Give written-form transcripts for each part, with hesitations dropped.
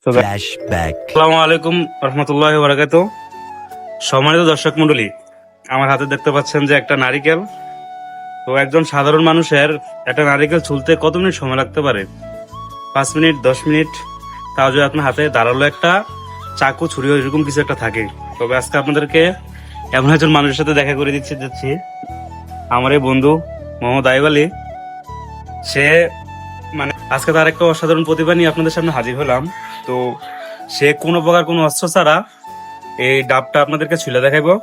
আসসালামু আলাইকুম রহমতুল্লাহি ওয়া বারাকাতুহু। সম্মানিত দর্শক মণ্ডলী, আমার হাতে দেখতে পাচ্ছেন যে একটা নারিকেল। তো একজন সাধারণ মানুষের একটা নারিকেল ছুলতে কত মিনিট সময় লাগতে পারে? 5 মিনিট, 10 মিনিট। তাও যদি আপনার হাতে দাঁড়ালো একটা চাকু, ছুরি, এরকম কিছু একটা থাকে। তবে আজকে আপনাদেরকে এমন একজন মানুষের সাথে দেখা করে যাচ্ছি। আমার এই বন্ধু মোহাম্মদ আইব আলী। সে আজকে তার একটা অসাধারণ প্রতিভা নিয়ে আপনাদের সামনে হাজির হলাম। তো সে কোনো প্রকার কোনো অস্ত্র ছাড়া এই ডাবটা আপনাদেরকে ছুলে দেখাবো,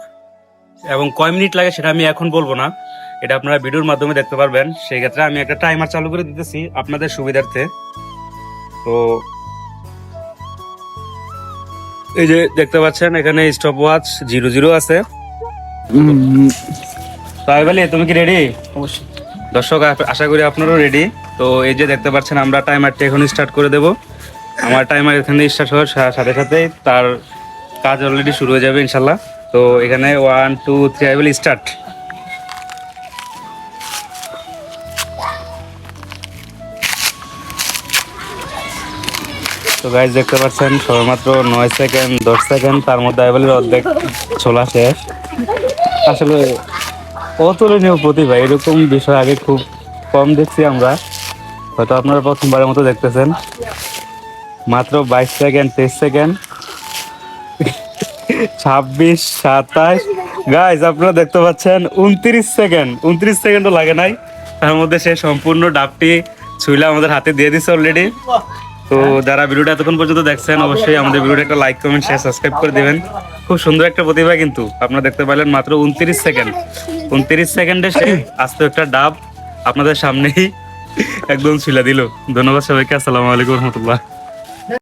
এবং কয় মিনিট লাগে সেটা আমি এখন বলবো না, এটা আপনারা ভিডিওর মাধ্যমে দেখতে পারবেন। সেই ক্ষেত্রে আমি একটা টাইমার চালু করে দিতেছি আপনাদের সুবিধার্থে। তো এই যে দেখতে পাচ্ছেন এখানে স্টপ ওয়াচ 00 আছে। তাই বলি, তুমি কি রেডি? অবশ্যই। দর্শক আশা করি আপনারাও রেডি। তো এই যে দেখতে পাচ্ছেন আমরা টাইমারটা এখন স্টার্ট করে দেব। আমার টাইমার এখানে স্টার্ট হওয়ার সাথে সাথে তার কাজ অলরেডি শুরু হয়ে যাবে ইনশাল্লাহ। তো এখানে 1 2 3 আই উইল স্টার্ট। তো গাইজ দেখতে পাচ্ছেন সবেমাত্র 9 সেকেন্ড 10 সেকেন্ড, তার মধ্যে আই উইলের অর্ধেক ছোলা শেষ। আসলে অতুলনীয় প্রতিভা, এরকম বিষয় আগে খুব কম দেখছি আমরা, হয়তো আপনারা প্রথমবারের মতো দেখতেছেন। মাত্র 22 সেকেন্ড, 23 সেকেন্ড, 26, 27। গাইজ আপনারা দেখতে পাচ্ছেন 29 সেকেন্ড, 29 সেকেন্ডও লাগে নাই, তার মধ্যে সে সম্পূর্ণ ডাবটি ছুইলে আমাদের হাতে দিয়ে দিচ্ছে অলরেডি। তো যারা ভিডিওটা এতক্ষণ পর্যন্ত দেখছেন, অবশ্যই আমাদের ভিডিওটা একটা লাইক, কমেন্ট, শেয়ার, সাবস্ক্রাইব করে দিবেন। খুব সুন্দর একটা প্রতিভা কিন্তু আপনারা দেখতে পাইলেন। মাত্র 29 সেকেন্ড, 29 সেকেন্ডে সে আস্ত একটা ডাব আপনাদের সামনেই একদম ছুইলা দিল। ধন্যবাদ সবাইকে। আসসালামু আলাইকুম রহমতুল্লাহ।